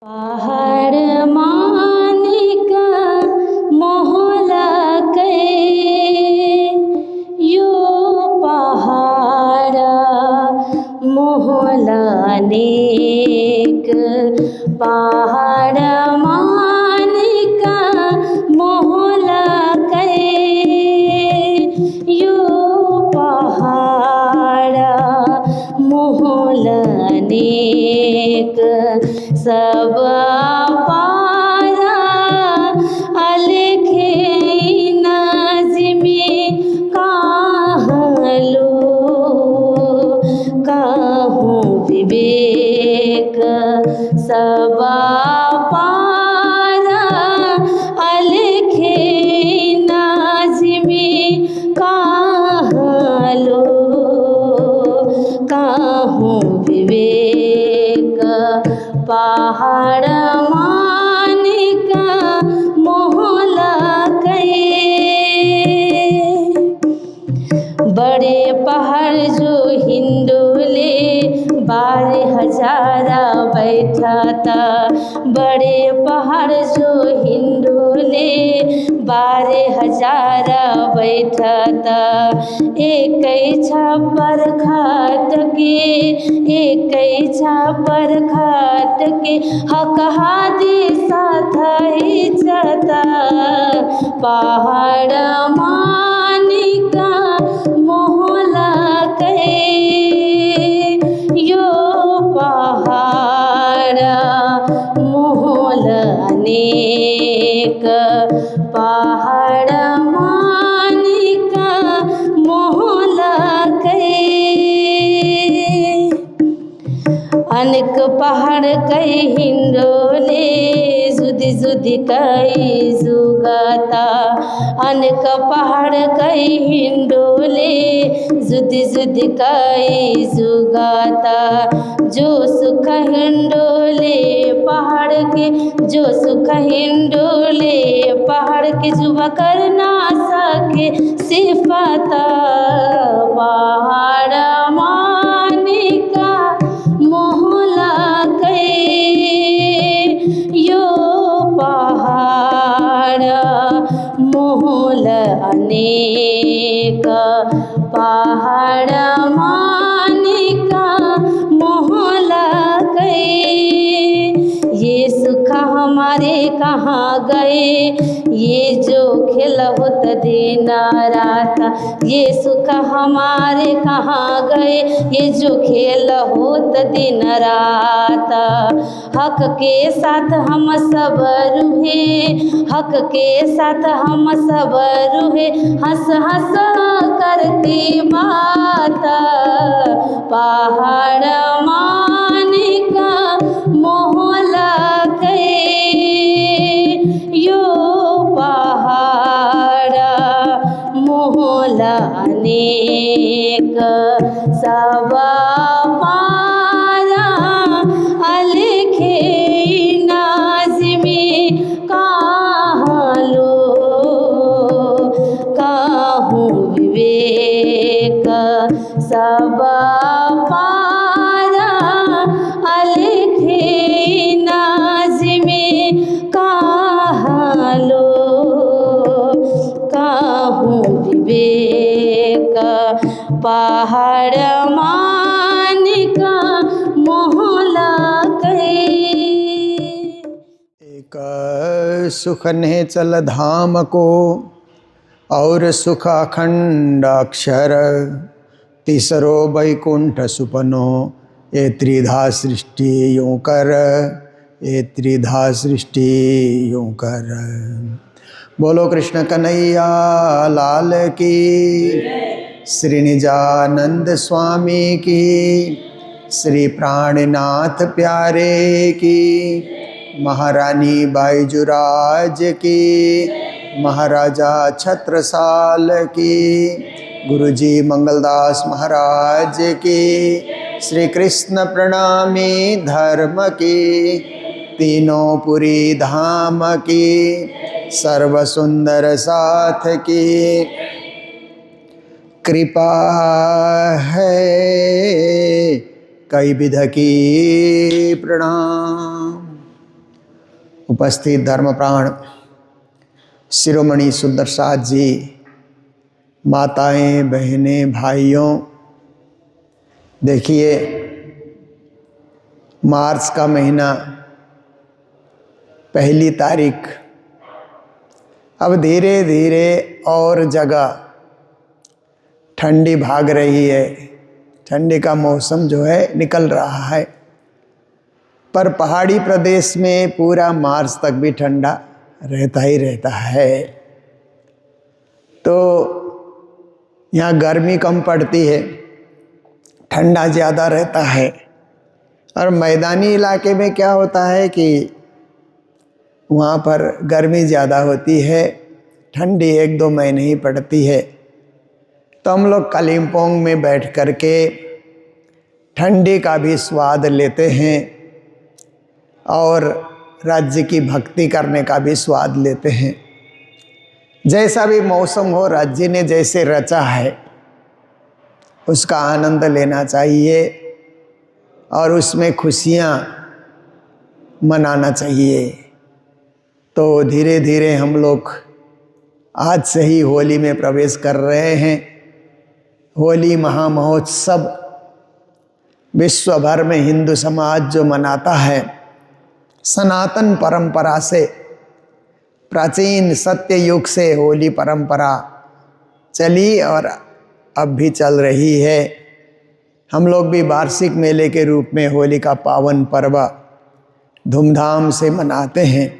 पहाड़ मानिक मोहलकै यो पहाड़ मोहलनेक पहाड़ मानिक मोहलकै यो पहाड़ मोहलनेक सब पारा अलखे नज़्मे कहलो कहूँ विवेक सब पारा अलखे नज़्मे कहलो कहूँ विवेक पहाड़ मानिक मोहलकै बड़े पहाड़ जो हिंडोले 12,000 बैठा था बड़े पहाड़ जो हिंडोले 12,000 बैठा था एक छप्पर खाट के एक छप्पर खाट के हक हादी साथ ही चता पहाड़ मानिक मोहलकै यो पहाड़ मोहलनेक पहाड़ मानिक मोहलकै अनेक पहाड़ कई हिंडोले जुदी जुदी कई जुगाता अनेक पहाड़ कई हिंडोले जुदी जुदी कई जुगाता जो सुख हिंडोले पहाड़ के जो सुख हिंडोले पहाड़ के जुबा कर ना सके सिफाता पहाड़ मानिक मोहलकै यो पहाड़ मोहलनेक पहाड़ मानिक मोहलकै ये सुख हमारे कहाँ गए ये जो खेल होत दिन रात ये सुख हमारे कहाँ गए ये जो खेल होत दिन रात हक के साथ हम सब रुहे हक के साथ हम सब रुहे हंस हंस करती बात पहाड़ मानिक मोहलकै यो पहाड़ मोहलनेक सब पारा अलखे नज़्मे कहलो कहूँ विवेक सब पारा अलखे नज़्मे कहलो कहूँ विवेक पहाड़ मानिक मोहलकै एक सुख ने चल धाम को और सुख अखंड अक्षर तीसरो वैकुंठ सुपनो ये त्रिधा सृष्टि यूं कर ये त्रिधा सृष्टि यूं कर बोलो कृष्ण कन्हैया लाल की श्री निजानंद स्वामी की श्री प्राणनाथ प्यारे की महारानी बाईजुराज की महाराजा छत्रसाल की गुरुजी मंगलदास महाराज की श्री कृष्ण प्रणामी धर्म की तीनों पुरी धाम की सर्व सुंदर साथ की कृपा है कई विध की प्रणाम। उपस्थित धर्मप्राण शिरोमणि सुंदर साथ जी, माताएं, बहनें, भाइयों, देखिए मार्च का महीना, पहली तारीख, अब धीरे धीरे और जगह ठंडी भाग रही है। ठंडी का मौसम जो है निकल रहा है, पर पहाड़ी प्रदेश में पूरा मार्च तक भी ठंडा रहता ही रहता है। तो यहाँ गर्मी कम पड़ती है, ठंडा ज़्यादा रहता है। और मैदानी इलाके में क्या होता है कि वहाँ पर गर्मी ज़्यादा होती है, ठंडी 1-2 महीने ही पड़ती है। तो हम लोग कालिम्पोंग में बैठ कर के ठंडी का भी स्वाद लेते हैं और राज्य की भक्ति करने का भी स्वाद लेते हैं। जैसा भी मौसम हो, राज्य ने जैसे रचा है उसका आनंद लेना चाहिए और उसमें खुशियाँ मनाना चाहिए। तो धीरे धीरे हम लोग आज से ही होली में प्रवेश कर रहे हैं। होली महामहोत्सव विश्व भर में हिंदू समाज जो मनाता है, सनातन परंपरा से, प्राचीन सत्य युग से होली परंपरा चली और अब भी चल रही है। हम लोग भी वार्षिक मेले के रूप में होली का पावन पर्व धूमधाम से मनाते हैं।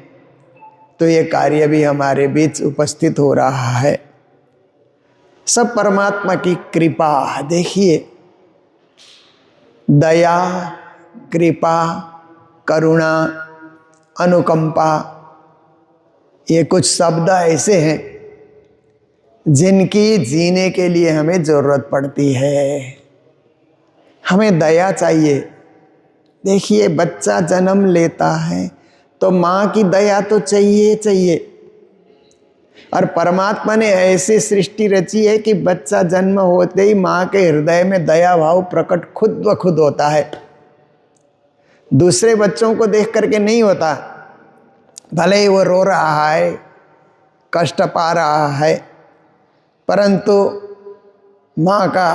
तो ये कार्य भी हमारे बीच उपस्थित हो रहा है। सब परमात्मा की कृपा। देखिए, दया, कृपा, करुणा, अनुकंपा, ये कुछ शब्द ऐसे हैं जिनकी जीने के लिए हमें ज़रूरत पड़ती है। हमें दया चाहिए। देखिए, बच्चा जन्म लेता है तो माँ की दया तो चाहिए चाहिए। और परमात्मा ने ऐसी सृष्टि रची है कि बच्चा जन्म होते ही माँ के हृदय में दया भाव प्रकट खुद ब खुद होता है। दूसरे बच्चों को देख करके नहीं होता, भले ही वो रो रहा है, कष्ट पा रहा है, परंतु माँ का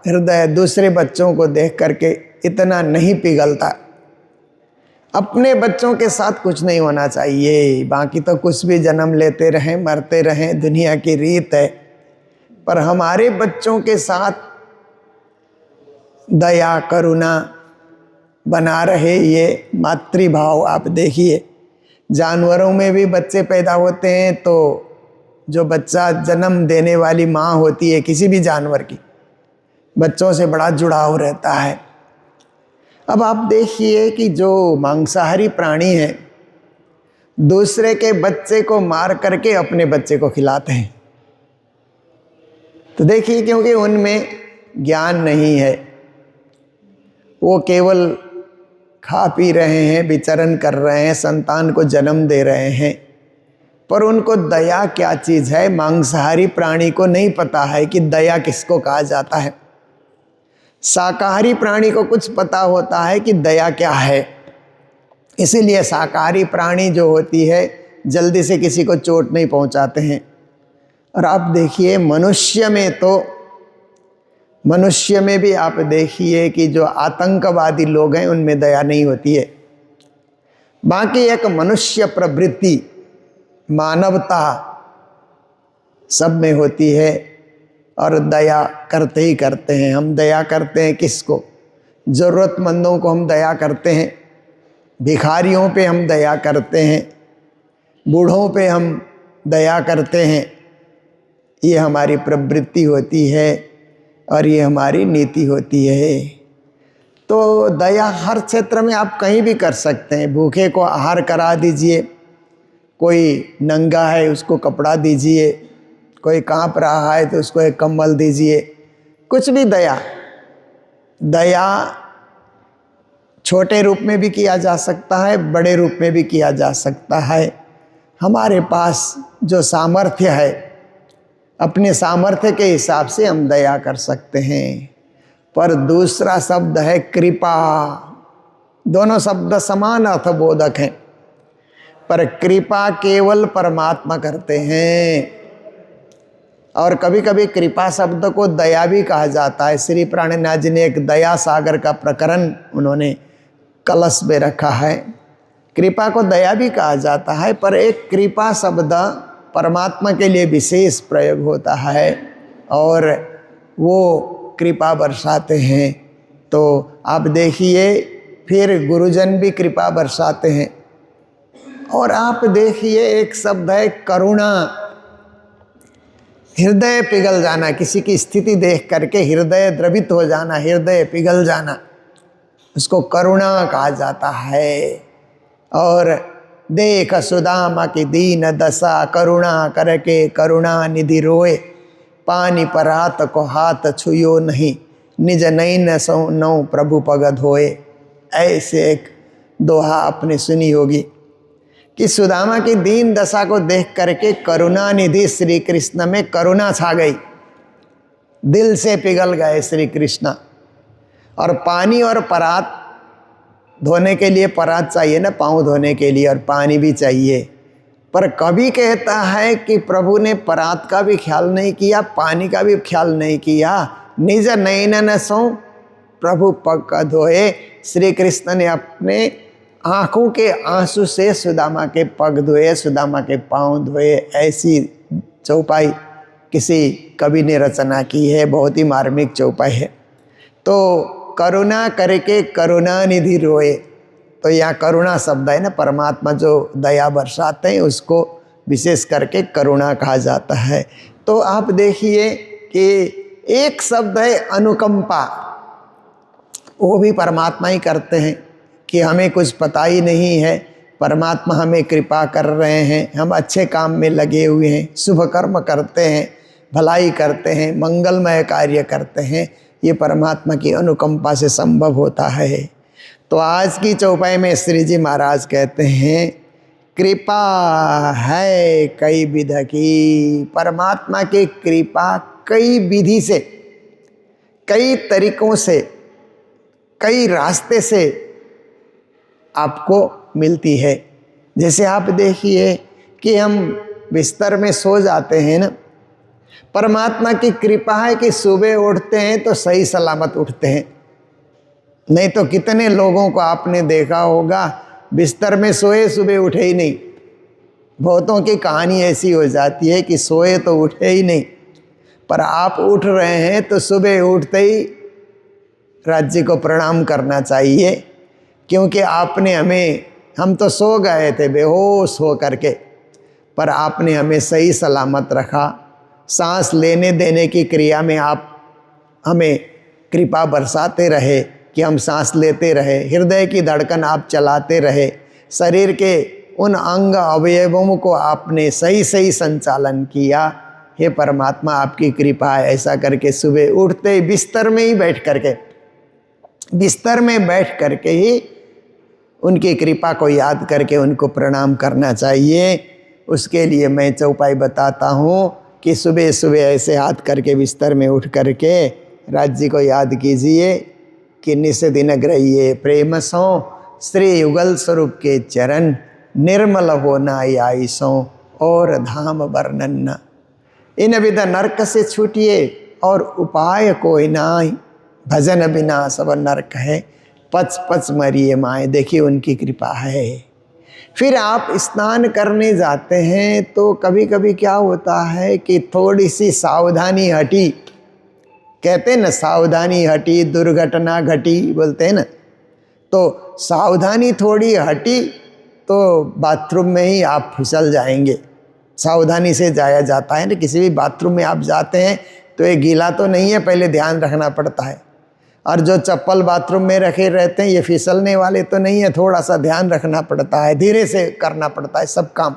हृदय दूसरे बच्चों को देख करके इतना नहीं पिघलता। अपने बच्चों के साथ कुछ नहीं होना चाहिए, बाकी तो कुछ भी जन्म लेते रहें, मरते रहें, दुनिया की रीत है। पर हमारे बच्चों के साथ दया, करुणा बना रहे, ये मातृभाव। आप देखिए, जानवरों में भी बच्चे पैदा होते हैं तो जो बच्चा जन्म देने वाली माँ होती है किसी भी जानवर की, बच्चों से बड़ा जुड़ाव रहता है। अब आप देखिए कि जो मांसाहारी प्राणी हैं, दूसरे के बच्चे को मार करके अपने बच्चे को खिलाते हैं। तो देखिए, क्योंकि उनमें ज्ञान नहीं है, वो केवल खा पी रहे हैं, विचरण कर रहे हैं, संतान को जन्म दे रहे हैं, पर उनको दया क्या चीज़ है मांसाहारी प्राणी को नहीं पता है कि दया किसको कहा जाता है। शाकाहारी प्राणी को कुछ पता होता है कि दया क्या है, इसीलिए शाकाहारी प्राणी जो होती है जल्दी से किसी को चोट नहीं पहुंचाते हैं। और आप देखिए, मनुष्य में भी आप देखिए कि जो आतंकवादी लोग हैं उनमें दया नहीं होती है। बाकी एक मनुष्य प्रवृत्ति, मानवता सब में होती है और दया करते ही करते हैं। हम दया करते हैं किसको? ज़रूरतमंदों को हम दया करते हैं, भिखारियों पे हम दया करते हैं, बूढ़ों पे हम दया करते हैं। ये हमारी प्रवृत्ति होती है और ये हमारी नीति होती है। तो दया हर क्षेत्र में आप कहीं भी कर सकते हैं। भूखे को आहार करा दीजिए, कोई नंगा है उसको कपड़ा दीजिए, कोई कांप रहा है तो उसको एक कंबल दीजिए, कुछ भी दया छोटे रूप में भी किया जा सकता है, बड़े रूप में भी किया जा सकता है। हमारे पास जो सामर्थ्य है, अपने सामर्थ्य के हिसाब से हम दया कर सकते हैं। पर दूसरा शब्द है कृपा। दोनों शब्द समान अर्थबोधक हैं। पर कृपा केवल परमात्मा करते हैं। और कभी कभी कृपा शब्द को दया भी कहा जाता है। श्री प्राणनाथ जी ने एक दया सागर का प्रकरण उन्होंने कलश में रखा है। कृपा को दया भी कहा जाता है, पर एक कृपा शब्द परमात्मा के लिए विशेष प्रयोग होता है और वो कृपा बरसाते हैं। तो आप देखिए, फिर गुरुजन भी कृपा बरसाते हैं। और आप देखिए, एक शब्द है करुणा। हृदय पिघल जाना, किसी की स्थिति देख करके हृदय द्रवित हो जाना, हृदय पिघल जाना, उसको करुणा कहा जाता है। और देख सुदामा की दीन दशा, करुणा करके करुणा निधि रोए, पानी पर हाथ को हाथ छुयो नहीं, निज नैन सो नौ प्रभु पगद होए। ऐसे एक दोहा आपने सुनी होगी कि सुदामा की दीन दशा को देख करके करुणा निधि श्री कृष्ण में करुणा छा गई, दिल से पिघल गए श्री कृष्ण। और पानी और परात धोने के लिए परात चाहिए ना, पाँव धोने के लिए, और पानी भी चाहिए। पर कभी कहता है कि प्रभु ने परात का भी ख्याल नहीं किया, पानी का भी ख्याल नहीं किया, निज नैनन सो प्रभु पग का धोए। श्री कृष्ण ने अपने आँखों के आंसू से सुदामा के पग धोए, सुदामा के पाँव धोए। ऐसी चौपाई किसी कवि ने रचना की है, बहुत ही मार्मिक चौपाई है। तो करुणा करके करुणा निधि रोए, तो यहाँ करुणा शब्द है ना, परमात्मा जो दया बरसाते हैं उसको विशेष करके करुणा कहा जाता है। तो आप देखिए कि एक शब्द है अनुकंपा, वो भी परमात्मा ही करते हैं कि हमें कुछ पता ही नहीं है, परमात्मा हमें कृपा कर रहे हैं, हम अच्छे काम में लगे हुए हैं, शुभ कर्म करते हैं, भलाई करते हैं, मंगलमय कार्य करते हैं, ये परमात्मा की अनुकंपा से संभव होता है। तो आज की चौपाई में श्री जी महाराज कहते हैं, कृपा है कई विध की। परमात्मा की कृपा कई विधि से, कई तरीकों से, कई रास्ते से आपको मिलती है। जैसे आप देखिए कि हम बिस्तर में सो जाते हैं ना, परमात्मा की कृपा है कि सुबह उठते हैं तो सही सलामत उठते हैं। नहीं तो कितने लोगों को आपने देखा होगा बिस्तर में सोए सुबह उठे ही नहीं। बहुतों की कहानी ऐसी हो जाती है कि सोए तो उठे ही नहीं, पर आप उठ रहे हैं तो सुबह उठते ही राज्य को प्रणाम करना चाहिए, क्योंकि आपने हमें, हम तो सो गए थे बेहोश हो करके, पर आपने हमें सही सलामत रखा। सांस लेने देने की क्रिया में आप हमें कृपा बरसाते रहे कि हम सांस लेते रहे, हृदय की धड़कन आप चलाते रहे, शरीर के उन अंग अवयवों को आपने सही सही संचालन किया। हे परमात्मा, आपकी कृपा है। ऐसा करके सुबह उठते ही बिस्तर में ही बैठ करके, बिस्तर में बैठ करके ही उनकी कृपा को याद करके उनको प्रणाम करना चाहिए। उसके लिए मैं चौपाई बताता हूँ कि सुबह सुबह ऐसे हाथ करके बिस्तर में उठ करके राज्य को याद कीजिए कि निस दिन ग्रहिए प्रेम सो श्री युगल स्वरूप के चरण, निर्मल हो ना आई सो और धाम वर्णन न। इन विध नरक से छूटिए और उपाय कोई नाई, भजन बिना सब नरक है, पच पच मरिए माए। देखिए उनकी कृपा है। फिर आप स्नान करने जाते हैं तो कभी कभी क्या होता है कि थोड़ी सी सावधानी हटी, कहते हैं ना सावधानी हटी दुर्घटना घटी, बोलते हैं ना, तो सावधानी थोड़ी हटी तो बाथरूम में ही आप फिसल जाएंगे। सावधानी से जाया जाता है ना, किसी भी बाथरूम में आप जाते हैं तो ये गीला तो नहीं है, पहले ध्यान रखना पड़ता है। और जो चप्पल बाथरूम में रखे रहते हैं ये फिसलने वाले तो नहीं है, थोड़ा सा ध्यान रखना पड़ता है, धीरे से करना पड़ता है सब काम।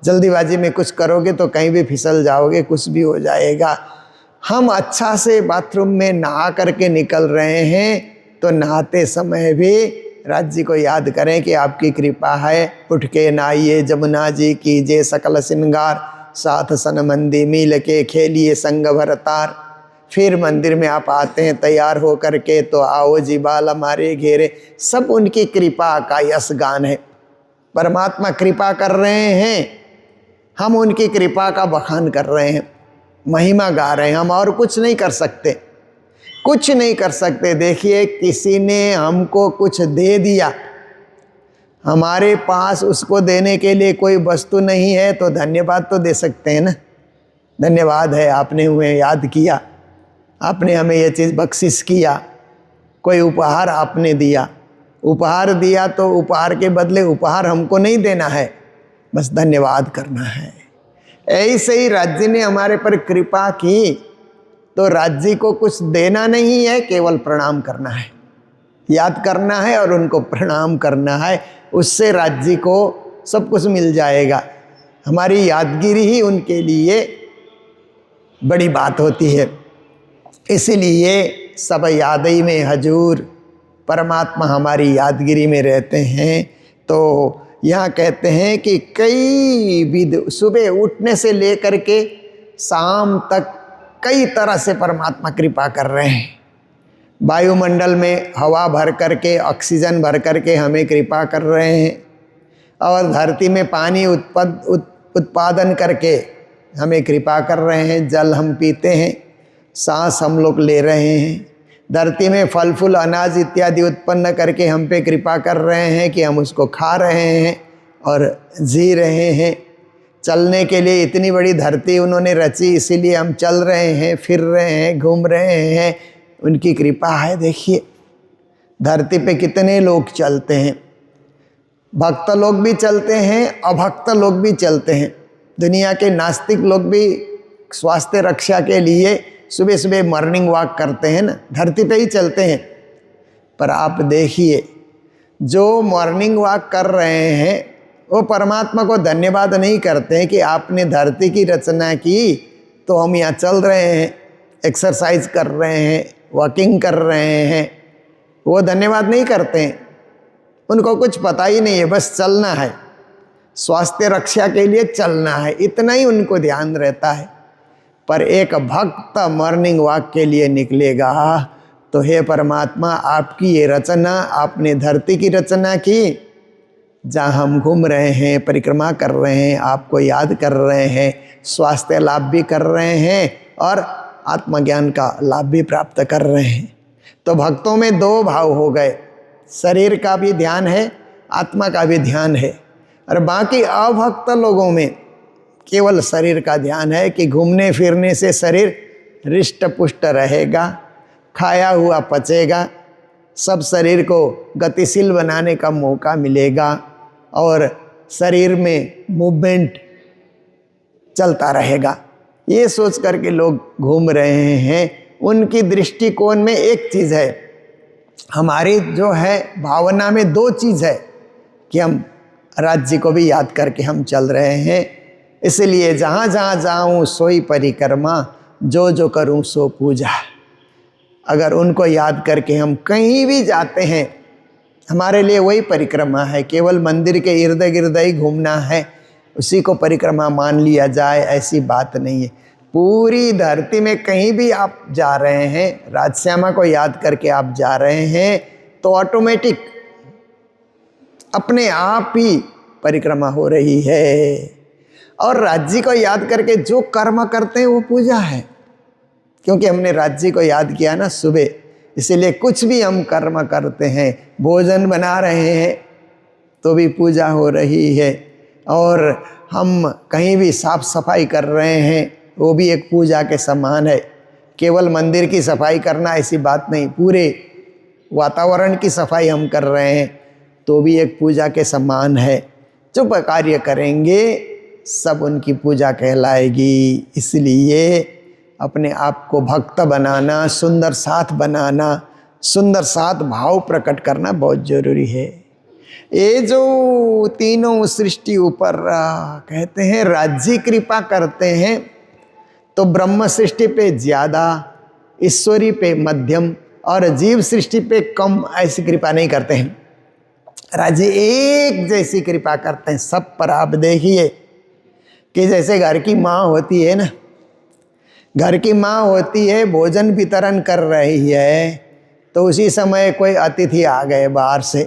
जल्दीबाजी में कुछ करोगे तो कहीं भी फिसल जाओगे, कुछ भी हो जाएगा। हम अच्छा से बाथरूम में नहा करके निकल रहे हैं तो नहाते समय भी राज्य को याद करें कि आपकी कृपा है। उठ के नहाइए जमुना जी कीजिए सकल श्रृंगार, साथ सन मंदी मिल के खेलिए संग भरतार। फिर मंदिर में आप आते हैं तैयार हो करके तो आओ जी बाल हमारे घेरे, सब उनकी कृपा का यश गान है। परमात्मा कृपा कर रहे हैं, हम उनकी कृपा का बखान कर रहे हैं, महिमा गा रहे हैं। हम और कुछ नहीं कर सकते, कुछ नहीं कर सकते। देखिए, किसी ने हमको कुछ दे दिया, हमारे पास उसको देने के लिए कोई वस्तु नहीं है, तो धन्यवाद तो दे सकते हैं ना। धन्यवाद है, आपने हमें याद किया, आपने हमें ये चीज़ बख्शिश किया, कोई उपहार आपने दिया। उपहार दिया तो उपहार के बदले उपहार हमको नहीं देना है, बस धन्यवाद करना है। ऐसे ही राज्य ने हमारे पर कृपा की, तो राज्य को कुछ देना नहीं है, केवल प्रणाम करना है, याद करना है और उनको प्रणाम करना है। उससे राज्य को सब कुछ मिल जाएगा। हमारी यादगिरी ही उनके लिए बड़ी बात होती है। इसलिए सब यादई में हजूर, परमात्मा हमारी यादगिरी में रहते हैं। तो यहाँ कहते हैं कि कई विध, सुबह उठने से लेकर के शाम तक कई तरह से परमात्मा कृपा कर रहे हैं। वायुमंडल में हवा भर करके, ऑक्सीजन भर करके हमें कृपा कर रहे हैं, और धरती में पानी उत्पादन करके हमें कृपा कर रहे हैं। जल हम पीते हैं, सांस हम लोग ले रहे हैं। धरती में फल फूल अनाज इत्यादि उत्पन्न करके हम पे कृपा कर रहे हैं कि हम उसको खा रहे हैं और जी रहे हैं। चलने के लिए इतनी बड़ी धरती उन्होंने रची, इसीलिए हम चल रहे हैं, फिर रहे हैं, घूम रहे हैं। उनकी कृपा है। देखिए, धरती पे कितने लोग चलते हैं, भक्त लोग भी चलते हैं, अभक्त लोग भी चलते हैं। दुनिया के नास्तिक लोग भी स्वास्थ्य रक्षा के लिए सुबह सुबह मॉर्निंग वॉक करते हैं ना, धरती पे ही चलते हैं। पर आप देखिए, जो मॉर्निंग वॉक कर रहे हैं वो परमात्मा को धन्यवाद नहीं करते हैं कि आपने धरती की रचना की, तो हम यहाँ चल रहे हैं, एक्सरसाइज कर रहे हैं, वॉकिंग कर रहे हैं। वो धन्यवाद नहीं करते हैं, उनको कुछ पता ही नहीं है, बस चलना है, स्वास्थ्य रक्षा के लिए चलना है, इतना ही उनको ध्यान रहता है। पर एक भक्त मॉर्निंग वॉक के लिए निकलेगा तो हे परमात्मा, आपकी ये रचना, आपने धरती की रचना की, जहाँ हम घूम रहे हैं, परिक्रमा कर रहे हैं, आपको याद कर रहे हैं, स्वास्थ्य लाभ भी कर रहे हैं और आत्मज्ञान का लाभ भी प्राप्त कर रहे हैं। तो भक्तों में दो भाव हो गए, शरीर का भी ध्यान है, आत्मा का भी ध्यान है। और बाकी अभक्त लोगों में केवल शरीर का ध्यान है कि घूमने फिरने से शरीर हृष्ट पुष्ट रहेगा, खाया हुआ पचेगा, सब शरीर को गतिशील बनाने का मौका मिलेगा और शरीर में मूवमेंट चलता रहेगा। ये सोच करके लोग घूम रहे हैं। उनकी दृष्टिकोण में एक चीज़ है, हमारी जो है भावना में दो चीज़ है कि हम राज्य को भी याद करके हम चल रहे हैं। इसलिए जहाँ जहाँ जाऊँ सोई परिक्रमा, जो जो करूँ सो पूजा। अगर उनको याद करके हम कहीं भी जाते हैं, हमारे लिए वही परिक्रमा है। केवल मंदिर के इर्द गिर्द ही घूमना है, उसी को परिक्रमा मान लिया जाए, ऐसी बात नहीं है। पूरी धरती में कहीं भी आप जा रहे हैं, राजश्यामा को याद करके आप जा रहे हैं, तो ऑटोमेटिक अपने आप ही परिक्रमा हो रही है। और राज्य को याद करके जो कर्म करते हैं वो पूजा है, क्योंकि हमने राज्य को याद किया ना सुबह, इसीलिए कुछ भी हम कर्म करते हैं, भोजन बना रहे हैं तो भी पूजा हो रही है, और हम कहीं भी साफ सफाई कर रहे हैं वो भी एक पूजा के समान है। केवल मंदिर की सफाई करना ऐसी बात नहीं, पूरे वातावरण की सफाई हम कर रहे हैं तो भी एक पूजा के समान है। जो कार्य करेंगे सब उनकी पूजा कहलाएगी। इसलिए अपने आप को भक्त बनाना, सुंदर साथ बनाना, सुंदर साथ भाव प्रकट करना बहुत जरूरी है। ये जो तीनों सृष्टि ऊपर कहते हैं राज्य कृपा करते हैं, तो ब्रह्म सृष्टि पे ज़्यादा, ईश्वरी पे मध्यम और जीव सृष्टि पे कम ऐसी कृपा नहीं करते हैं। राज्य एक जैसी कृपा करते हैं सब पर। आप देखिए कि जैसे घर की माँ होती है ना, घर की माँ होती है, भोजन वितरण कर रही है, तो उसी समय कोई अतिथि आ गए बाहर से,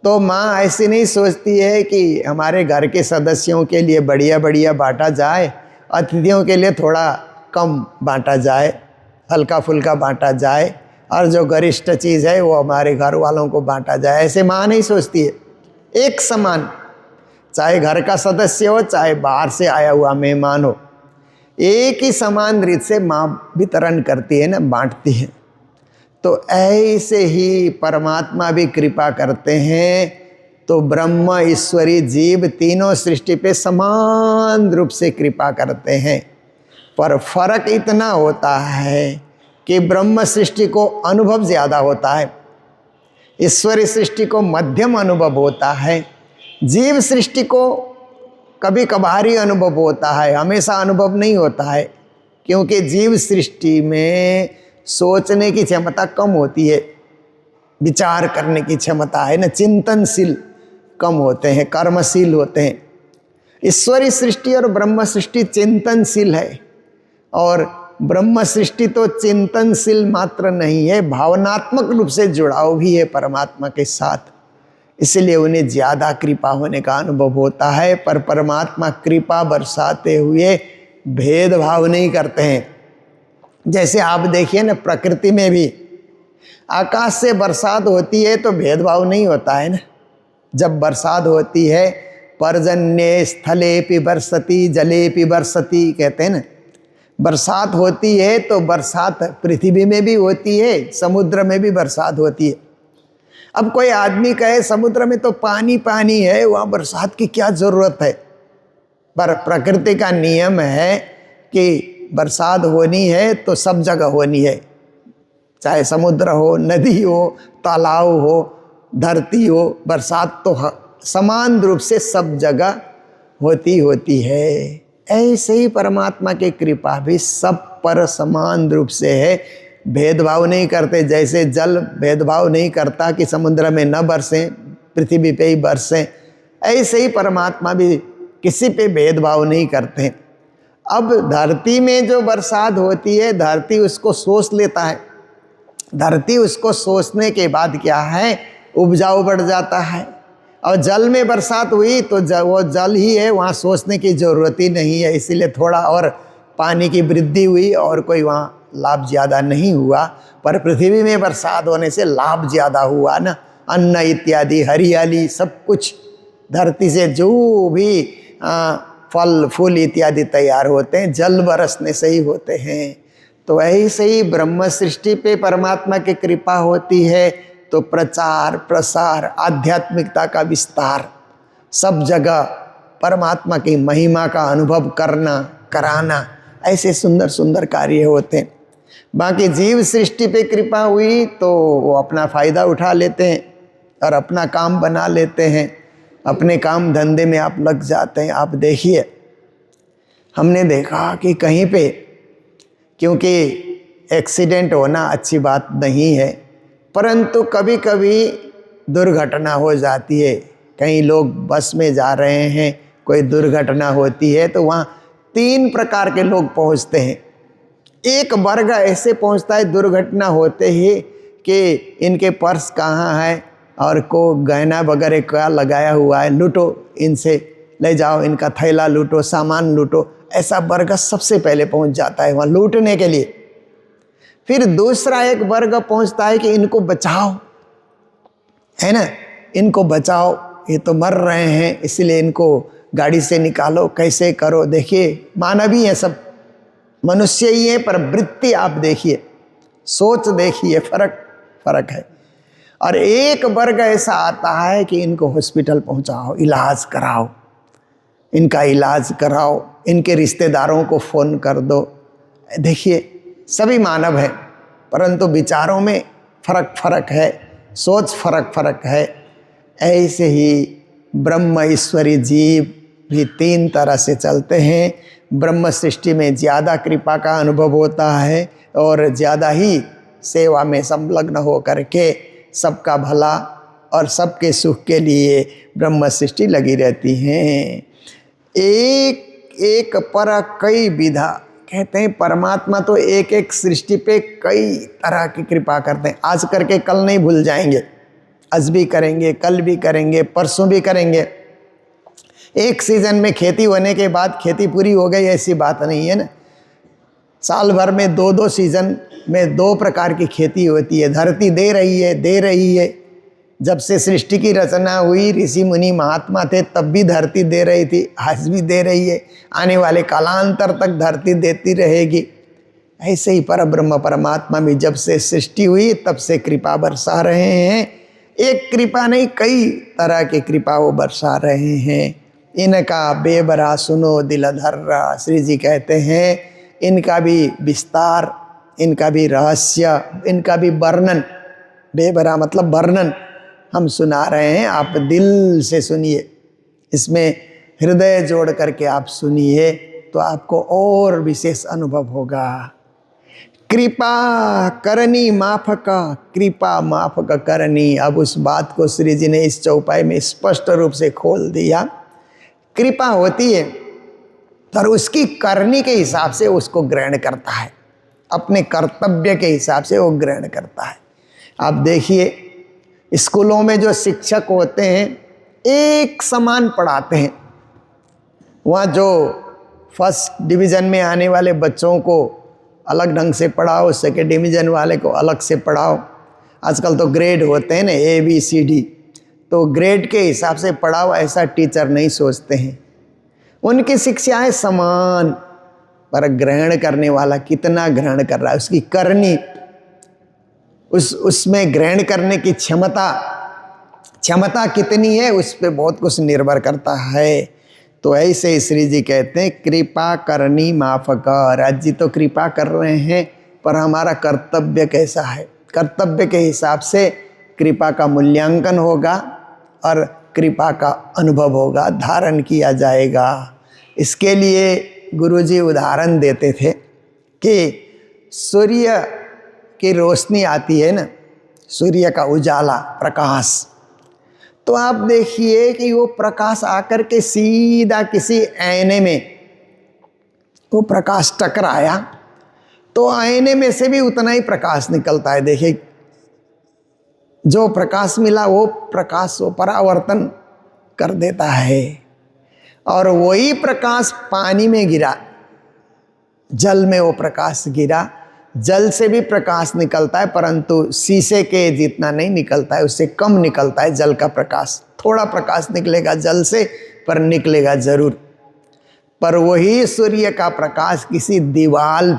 तो माँ ऐसी नहीं सोचती है कि हमारे घर के सदस्यों के लिए बढ़िया बढ़िया बांटा जाए, अतिथियों के लिए थोड़ा कम बांटा जाए, हल्का फुल्का बांटा जाए, और जो गरिष्ठ चीज़ है वो हमारे घर वालों को बांटा जाए। ऐसे माँ नहीं सोचती है। एक समान, चाहे घर का सदस्य हो चाहे बाहर से आया हुआ मेहमान हो, एक ही समान रीत से माँ वितरण करती है ना, बांटती है। तो ऐसे ही परमात्मा भी कृपा करते हैं। तो ब्रह्म, ईश्वरी, जीव तीनों सृष्टि पे समान रूप से कृपा करते हैं। पर फर्क इतना होता है कि ब्रह्म सृष्टि को अनुभव ज़्यादा होता है, ईश्वरी सृष्टि को मध्यम अनुभव होता है, जीव सृष्टि को कभी कभार ही अनुभव होता है, हमेशा अनुभव नहीं होता है। क्योंकि जीव सृष्टि में सोचने की क्षमता कम होती है, विचार करने की क्षमता है ना, चिंतनशील कम होते हैं, कर्मशील होते हैं। ईश्वरी सृष्टि और ब्रह्म सृष्टि चिंतनशील है, और ब्रह्म सृष्टि तो चिंतनशील मात्र नहीं है, भावनात्मक रूप से जुड़ाव भी है परमात्मा के साथ। इसलिए उन्हें ज़्यादा कृपा होने का अनुभव होता है। पर परमात्मा कृपा बरसाते हुए भेदभाव नहीं करते हैं। जैसे आप देखिए ना, प्रकृति में भी आकाश से बरसात होती है तो भेदभाव नहीं होता है ना। जब बरसात होती है, पर्जन्ये स्थलेपि बरसति जलेपि बरसति कहते हैं ना, बरसात होती है तो बरसात पृथ्वी में भी होती है, समुद्र में भी बरसात होती है। अब कोई आदमी कहे समुद्र में तो पानी पानी है, वहाँ बरसात की क्या ज़रूरत है। पर प्रकृति का नियम है कि बरसात होनी है तो सब जगह होनी है, चाहे समुद्र हो, नदी हो, तालाब हो, धरती हो, बरसात तो समान रूप से सब जगह होती है। ऐसे ही परमात्मा की कृपा भी सब पर समान रूप से है, भेदभाव नहीं करते। जैसे जल भेदभाव नहीं करता कि समुद्र में न बरसें, पृथ्वी पे ही बरसें, ऐसे ही परमात्मा भी किसी पे भेदभाव नहीं करते। अब धरती में जो बरसात होती है, धरती उसको सोच लेता है। धरती उसको सोचने के बाद क्या है, उपजाऊ बढ़ जाता है। और जल में बरसात हुई तो वो जल ही है, वहाँ सोचने की ज़रूरत ही नहीं है। इसीलिए थोड़ा और पानी की वृद्धि हुई और कोई वहाँ लाभ ज़्यादा नहीं हुआ। पर पृथ्वी में बरसात होने से लाभ ज़्यादा हुआ ना, अन्न इत्यादि, हरियाली, सब कुछ धरती से जो भी फल फूल इत्यादि तैयार होते हैं, जल बरसने से ही होते हैं। तो ऐसे ही ब्रह्म सृष्टि पे परमात्मा की कृपा होती है तो प्रचार प्रसार, आध्यात्मिकता का विस्तार, सब जगह परमात्मा की महिमा का अनुभव करना, कराना, ऐसे सुंदर सुंदर कार्य होते हैं। बाकी जीव सृष्टि पे कृपा हुई तो वो अपना फ़ायदा उठा लेते हैं और अपना काम बना लेते हैं, अपने काम धंधे में आप लग जाते हैं। आप देखिए, हमने देखा कि कहीं पे, क्योंकि एक्सीडेंट होना अच्छी बात नहीं है, परंतु कभी कभी दुर्घटना हो जाती है। कई लोग बस में जा रहे हैं, कोई दुर्घटना होती है तो वहाँ 3 प्रकार के लोग पहुँचते हैं। एक वर्ग ऐसे पहुँचता है दुर्घटना होते ही कि इनके पर्स कहाँ है और को गहना वगैरह क्या लगाया हुआ है, लूटो, इनसे ले जाओ, इनका थैला लूटो, सामान लूटो। ऐसा वर्ग सबसे पहले पहुँच जाता है वहाँ लूटने के लिए। फिर दूसरा एक वर्ग पहुँचता है कि इनको बचाओ, है ना, इनको बचाओ, ये तो मर रहे हैं, इसलिए इनको गाड़ी से निकालो, कैसे करो। देखिए, मानव ही है, सब मनुष्य ही है, पर वृत्ति आप देखिए, सोच देखिए, फर्क है। और एक वर्ग ऐसा आता है कि इनको हॉस्पिटल पहुंचाओ, इलाज कराओ, इनका इलाज कराओ, इनके रिश्तेदारों को फ़ोन कर दो। देखिए, सभी मानव हैं, परंतु विचारों में फर्क है, सोच फर्क है। ऐसे ही ब्रह्म ईश्वरी जीव भी 3 तरह से चलते हैं। ब्रह्म सृष्टि में ज़्यादा कृपा का अनुभव होता है और ज़्यादा ही सेवा में संलग्न हो करके सबका भला और सबके सुख के लिए ब्रह्म सृष्टि लगी रहती हैं। एक पर कई विधा, कहते हैं परमात्मा तो एक सृष्टि पे कई तरह की कृपा करते हैं। आज करके कल नहीं भूल जाएंगे, आज भी करेंगे, कल भी करेंगे, परसों भी करेंगे। एक सीजन में खेती होने के बाद खेती पूरी हो गई ऐसी बात नहीं है ना। साल भर में 2-2 सीजन में 2 प्रकार की खेती होती है। धरती दे रही है। जब से सृष्टि की रचना हुई, ऋषि मुनि महात्मा थे तब भी धरती दे रही थी, आज भी दे रही है, आने वाले कालांतर तक धरती देती रहेगी। ऐसे ही परब्रह्म परमात्मा भी जब से सृष्टि हुई तब से कृपा बरसा रहे हैं। एक कृपा नहीं, कई तरह की कृपा वो बरसा रहे हैं। इनका बेबरा सुनो दिल धर्रा, श्री जी कहते हैं इनका भी विस्तार, इनका भी रहस्य, इनका भी वर्णन, बेबरा मतलब वर्णन हम सुना रहे हैं। आप दिल से सुनिए, इसमें हृदय जोड़ करके आप सुनिए तो आपको और विशेष अनुभव होगा। कृपा करनी माफ का, कृपा माफ का करनी। अब उस बात को श्री जी ने इस चौपाई में स्पष्ट रूप से खोल दिया। कृपा होती है पर उसकी करनी के हिसाब से उसको ग्रहण करता है, अपने कर्तव्य के हिसाब से वो ग्रहण करता है। आप देखिए स्कूलों में जो शिक्षक होते हैं एक समान पढ़ाते हैं। वहाँ जो फर्स्ट डिवीज़न में आने वाले बच्चों को अलग ढंग से पढ़ाओ, सेकेंड डिवीज़न वाले को अलग से पढ़ाओ। आजकल तो ग्रेड होते हैं ना, ABCD, तो ग्रेड के हिसाब से पढ़ाओ, ऐसा टीचर नहीं सोचते हैं। उनकी शिक्षाएं समान, पर ग्रहण करने वाला कितना ग्रहण कर रहा है, उसकी करनी, उसमें ग्रहण करने की क्षमता कितनी है, उस पर बहुत कुछ निर्भर करता है। तो ऐसे श्री जी कहते हैं कृपा करनी माफ कर। आज जी तो कृपा कर रहे हैं पर हमारा कर्तव्य कैसा है, कर्तव्य के हिसाब से कृपा का मूल्यांकन होगा और कृपा का अनुभव होगा, धारण किया जाएगा। इसके लिए गुरुजी उदाहरण देते थे कि सूर्य की रोशनी आती है ना, सूर्य का उजाला, प्रकाश, तो आप देखिए कि वो प्रकाश आकर के सीधा किसी आईने में वो प्रकाश टकराया तो आईने में से भी उतना ही प्रकाश निकलता है। देखिए जो प्रकाश मिला वो प्रकाश वो परावर्तन कर देता है, और वही प्रकाश पानी में गिरा, जल में वो प्रकाश गिरा, जल से भी प्रकाश निकलता है परंतु शीशे के जितना नहीं निकलता है, उससे कम निकलता है जल का प्रकाश। थोड़ा प्रकाश निकलेगा जल से पर निकलेगा जरूर। पर वही सूर्य का प्रकाश किसी दीवाल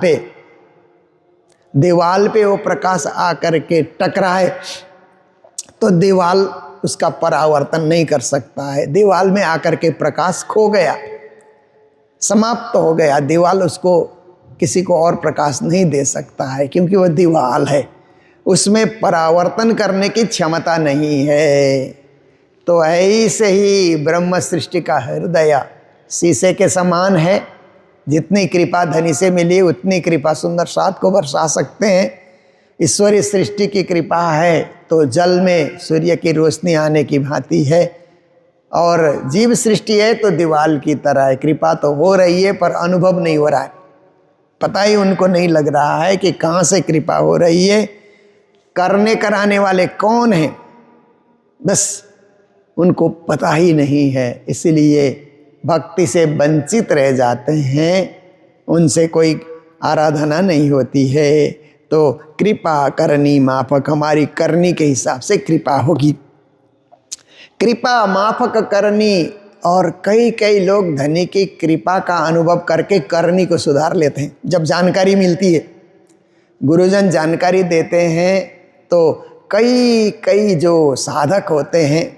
पे वो प्रकाश आकर के टकराए तो दीवाल उसका परावर्तन नहीं कर सकता है। दीवाल में आकर के प्रकाश खो गया, समाप्त हो गया। दीवाल उसको किसी को और प्रकाश नहीं दे सकता है क्योंकि वह दीवाल है, उसमें परावर्तन करने की क्षमता नहीं है। तो ऐसे ही ब्रह्म सृष्टि का हृदय शीशे के समान है। जितनी कृपा धनी से मिली उतनी कृपा सुंदर साथ को बरसा सकते हैं। ईश्वरीय सृष्टि की कृपा है तो जल में सूर्य की रोशनी आने की भांति है, और जीव सृष्टि है तो दीवाल की तरह है। कृपा तो हो रही है पर अनुभव नहीं हो रहा है, पता ही उनको नहीं लग रहा है कि कहाँ से कृपा हो रही है, करने कराने वाले कौन हैं, बस उनको पता ही नहीं है। इसलिए भक्ति से वंचित रह जाते हैं, उनसे कोई आराधना नहीं होती है। तो कृपा करनी माफक, हमारी करनी के हिसाब से कृपा होगी। कृपा माफक करनी, और कई लोग धनी की कृपा का अनुभव करके करनी को सुधार लेते हैं। जब जानकारी मिलती है, गुरुजन जानकारी देते हैं तो कई जो साधक होते हैं,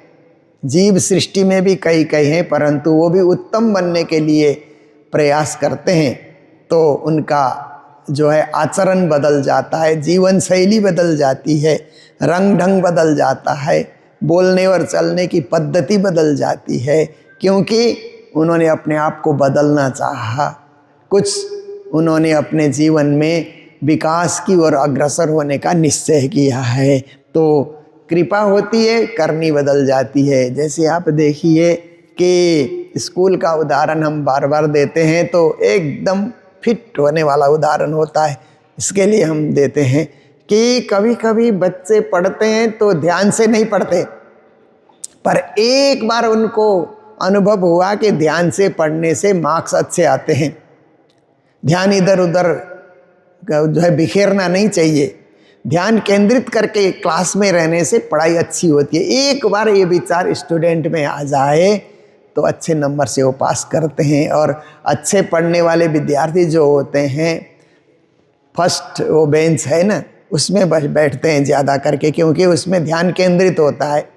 जीव सृष्टि में भी कई हैं, परंतु वो भी उत्तम बनने के लिए प्रयास करते हैं तो उनका जो है आचरण बदल जाता है, जीवन शैली बदल जाती है, रंग ढंग बदल जाता है, बोलने और चलने की पद्धति बदल जाती है, क्योंकि उन्होंने अपने आप को बदलना चाहा। कुछ उन्होंने अपने जीवन में विकास की ओर अग्रसर होने का निश्चय किया है। तो कृपा होती है, करनी बदल जाती है। जैसे आप देखिए कि स्कूल का उदाहरण हम बार बार देते हैं तो एकदम फिट होने वाला उदाहरण होता है। इसके लिए हम देते हैं कि कभी कभी बच्चे पढ़ते हैं तो ध्यान से नहीं पढ़ते, पर एक बार उनको अनुभव हुआ कि ध्यान से पढ़ने से मार्क्स अच्छे आते हैं। ध्यान इधर उधर जो है बिखेरना नहीं चाहिए, ध्यान केंद्रित करके क्लास में रहने से पढ़ाई अच्छी होती है। एक बार ये विचार स्टूडेंट में आ जाए तो अच्छे नंबर से वो पास करते हैं। और अच्छे पढ़ने वाले विद्यार्थी जो होते हैं, फर्स्ट वो बेंच है ना, उसमें बैठते हैं ज़्यादा करके, क्योंकि उसमें ध्यान केंद्रित होता है।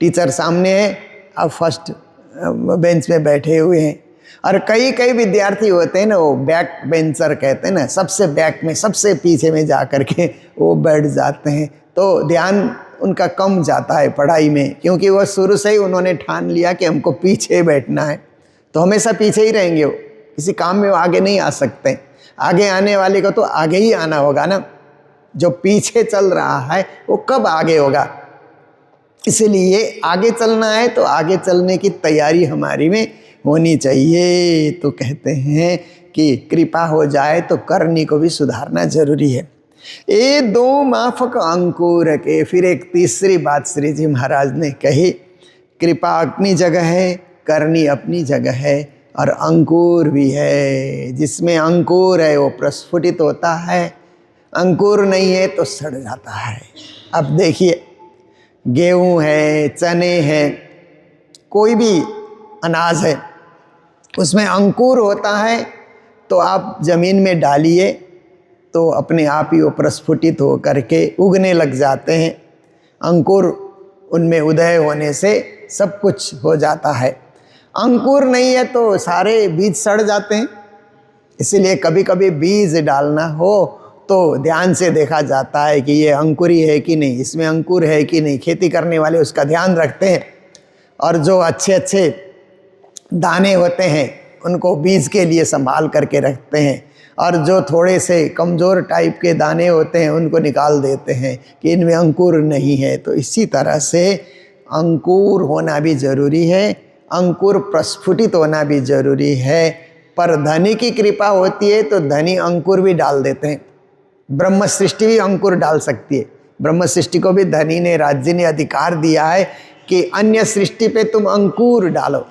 टीचर सामने है, अब फर्स्ट बेंच में बैठे हुए हैं। और कई कई विद्यार्थी होते हैं ना, वो बैक बेंचर कहते हैं ना, सबसे बैक में, सबसे पीछे में जा कर के वो बैठ जाते हैं, तो ध्यान उनका कम जाता है पढ़ाई में, क्योंकि वो शुरू से ही उन्होंने ठान लिया कि हमको पीछे बैठना है, तो हमेशा पीछे ही रहेंगे। वो किसी काम में वो आगे नहीं आ सकते। आगे आने वाले को तो आगे ही आना होगा ना, जो पीछे चल रहा है वो कब आगे होगा। इसलिए आगे चलना है तो आगे चलने की तैयारी हमारी में होनी चाहिए। तो कहते हैं कि कृपा हो जाए तो करनी को भी सुधारना जरूरी है। ये दो माफक अंकुर के फिर एक तीसरी बात श्री जी महाराज ने कही, कृपा अपनी जगह है, करनी अपनी जगह है, और अंकुर भी है। जिसमें अंकुर है वो प्रस्फुटित होता है, अंकुर नहीं है तो सड़ जाता है। अब देखिए, गेहूँ है, चने हैं, कोई भी अनाज है, उसमें अंकुर होता है तो आप ज़मीन में डालिए तो अपने आप ही वो प्रस्फुटित हो करके उगने लग जाते हैं। अंकुर उनमें उदय होने से सब कुछ हो जाता है। अंकुर नहीं है तो सारे बीज सड़ जाते हैं। इसीलिए कभी कभी बीज डालना हो तो ध्यान से देखा जाता है कि ये अंकुरी है कि नहीं, इसमें अंकुर है कि नहीं। खेती करने वाले उसका ध्यान रखते हैं, और जो अच्छे अच्छे दाने होते हैं उनको बीज के लिए संभाल करके रखते हैं, और जो थोड़े से कमज़ोर टाइप के दाने होते हैं उनको निकाल देते हैं कि इनमें अंकुर नहीं है। तो इसी तरह से अंकुर होना भी ज़रूरी है, अंकुर प्रस्फुटित होना भी ज़रूरी है। पर धनी की कृपा होती है तो धनी अंकुर भी डाल देते हैं। ब्रह्म सृष्टि भी अंकुर डाल सकती है। ब्रह्म सृष्टि को भी धनी ने, राज्य ने अधिकार दिया है कि अन्य सृष्टि पे तुम अंकुर डालो।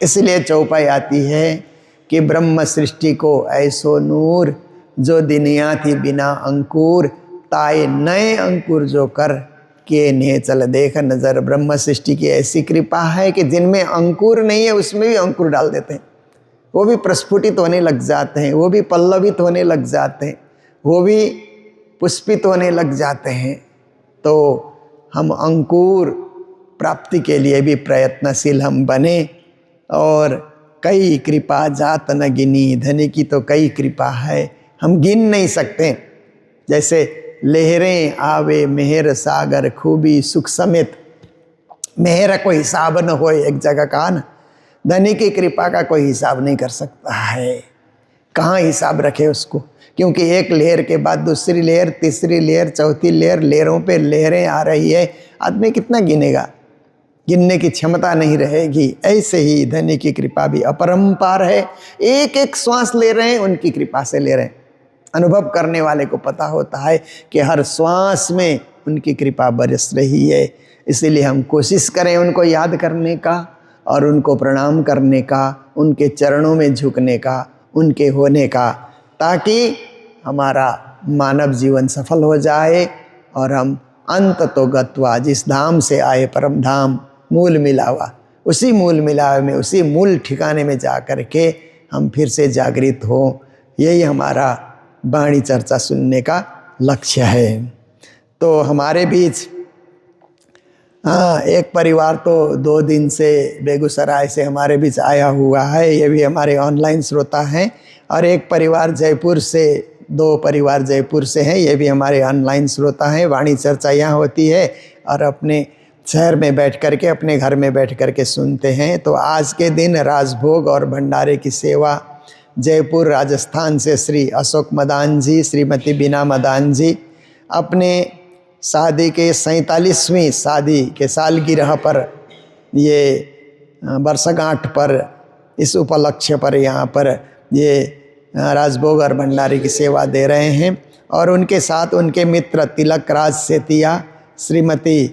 इसलिए चौपाई आती है कि ब्रह्म सृष्टि को ऐसो नूर, जो दिनिया थी बिना अंकुर, ताए नए अंकुर जो कर के ने चल देख नजर। ब्रह्म सृष्टि की ऐसी कृपा है कि जिनमें अंकुर नहीं है उसमें भी अंकुर डाल देते हैं, वो भी प्रस्फुटित होने लग जाते हैं, वो भी पल्लवित होने लग जाते हैं, वो भी पुष्पित होने लग जाते हैं। तो हम अंकुर प्राप्ति के लिए भी प्रयत्नशील हम बने। और कई कृपा जात न गिनी, धनी की तो कई कृपा है, हम गिन नहीं सकते। जैसे लहरें आवे मेहर सागर, खूबी सुख समेत, मेहर कोई हिसाब न हो एक जगह का न। धनी की कृपा का कोई हिसाब नहीं कर सकता है, कहाँ हिसाब रखे उसको, क्योंकि एक लहर के बाद दूसरी लहर, तीसरी लहर, चौथी लहर, लहरों पे लहरें आ रही है। आदमी कितना गिनेगा, गिनने की क्षमता नहीं रहेगी। ऐसे ही धनी की कृपा भी अपरंपार है। एक एक श्वास ले रहे हैं उनकी कृपा से ले रहे हैं। अनुभव करने वाले को पता होता है कि हर श्वास में उनकी कृपा बरस रही है। इसीलिए हम कोशिश करें उनको याद करने का और उनको प्रणाम करने का, उनके चरणों में झुकने का, उनके होने का, ताकि हमारा मानव जीवन सफल हो जाए और हम अंत तो गत्वा, जिस धाम से आए परम धाम, मूल मिलावा, उसी मूल मिलावे में, उसी मूल ठिकाने में जा कर के हम फिर से जागृत हों। यही हमारा वाणी चर्चा सुनने का लक्ष्य है। तो हमारे बीच एक परिवार तो 2 दिन से बेगूसराय से हमारे बीच आया हुआ है, ये भी हमारे ऑनलाइन श्रोता हैं। और एक परिवार जयपुर से, 2 परिवार जयपुर से हैं, ये भी हमारे ऑनलाइन श्रोता हैं। वाणी चर्चा यहाँ होती है और अपने शहर में बैठ कर के, अपने घर में बैठ कर के सुनते हैं। तो आज के दिन राजभोग और भंडारे की सेवा जयपुर राजस्थान से श्री अशोक मदान जी, श्रीमती बीना मदान जी अपने शादी के 47वीं शादी के सालगिरह पर, ये वर्षगांठ पर, इस उपलक्ष्य पर यहाँ पर ये राजभोग और भंडारे की सेवा दे रहे हैं। और उनके साथ उनके मित्र तिलक राज सेतिया, श्रीमती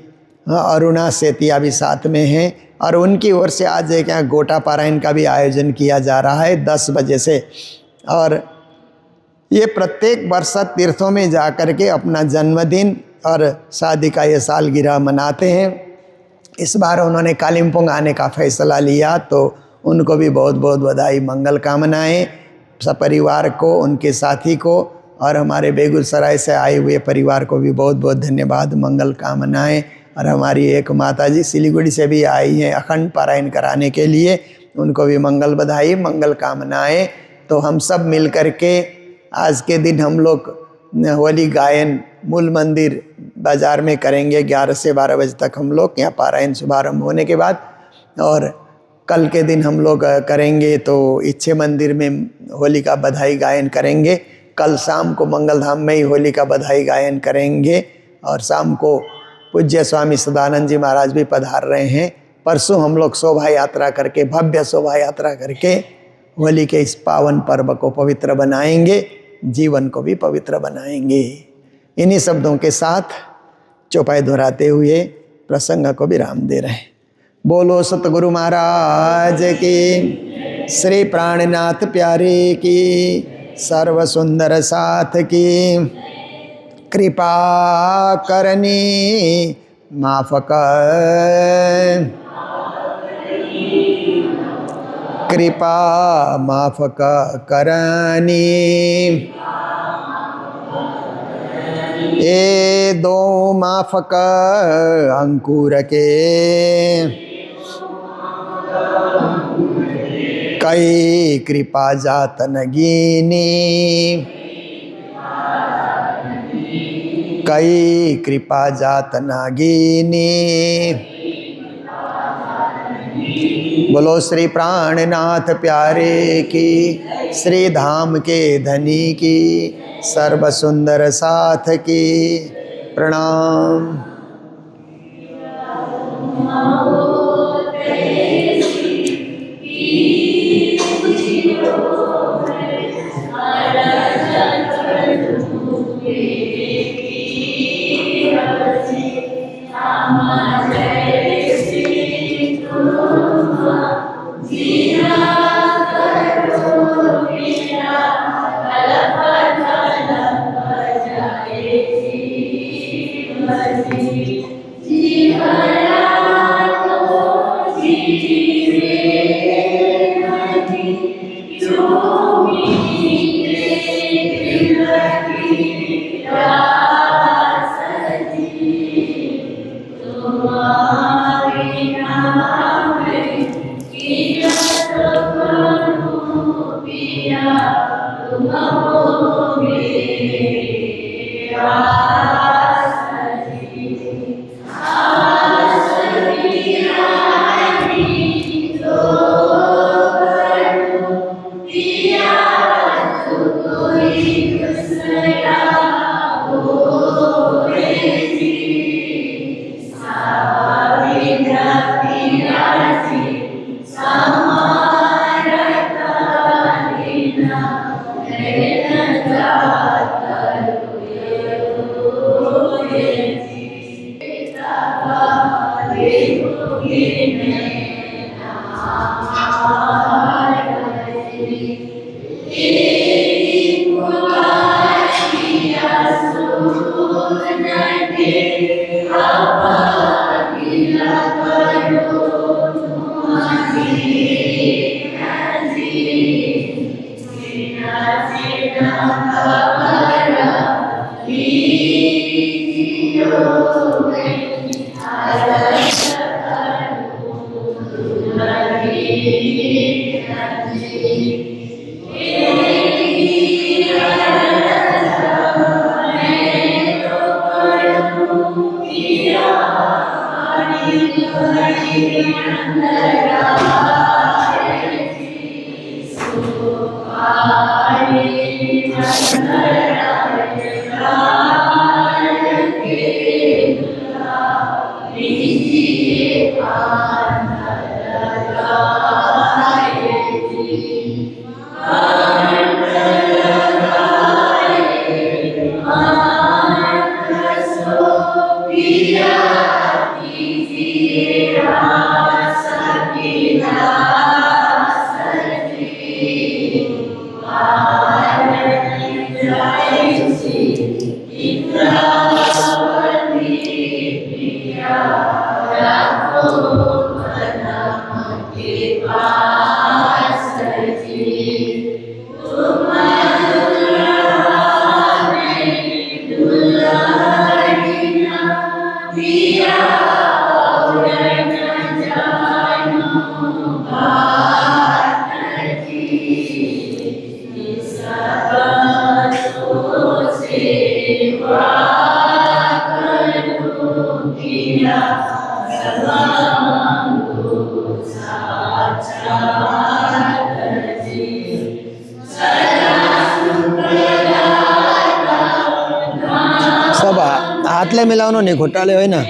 अरुणा सेतिया भी साथ में हैं। और उनकी ओर से आज एक यहाँ गोटा पारायण का भी आयोजन किया जा रहा है 10 बजे से। और ये प्रत्येक वर्ष तीर्थों में जा कर के अपना जन्मदिन और शादी का ये सालगिरह मनाते हैं। इस बार उन्होंने कालिम्पोंग आने का फैसला लिया, तो उनको भी बहुत बहुत बधाई, मंगल कामनाएं सपरिवार को, उनके साथी को, और हमारे बेगूसराय से आए हुए परिवार को भी बहुत बहुत धन्यवाद, मंगल कामनाएं। और हमारी एक माता जी सिलीगुड़ी से भी आई हैं अखंड पारायण कराने के लिए, उनको भी मंगल बधाई, मंगल कामनाएं। तो हम सब मिल कर के आज के दिन हम लोग होली गायन मूल मंदिर बाज़ार में करेंगे 11 से 12 बजे तक हम लोग यहाँ पारायण शुभारंभ होने के बाद। और कल के दिन हम लोग करेंगे तो इच्छे मंदिर में होली का बधाई गायन करेंगे। कल शाम को मंगलधाम में ही होली का बधाई गायन करेंगे। और शाम को पूज्य स्वामी सदानंद जी महाराज भी पधार रहे हैं। परसों हम लोग शोभा यात्रा करके, भव्य शोभा यात्रा करके होली के इस पावन पर्व को पवित्र बनाएंगे, जीवन को भी पवित्र बनाएंगे। इन्हीं शब्दों के साथ चौपाई दोहराते हुए प्रसंग को विराम दे रहे हैं। बोलो सतगुरु महाराज की, श्री प्राणनाथ प्यारे की, सर्व सुंदर साथ की, कृपा करनी माफ कर, कृपा माफ करनी, ये दो माफ कर अंकुर के, कई कृपा जात नगीनी, कई कृपा जात नागिनी। बोलो श्री प्राणनाथ प्यारे की, श्री धाम के धनी की, सर्व सुंदर साथ की, प्रणाम। सब हाथले मिलावनो नहीं घोटाले હોય ને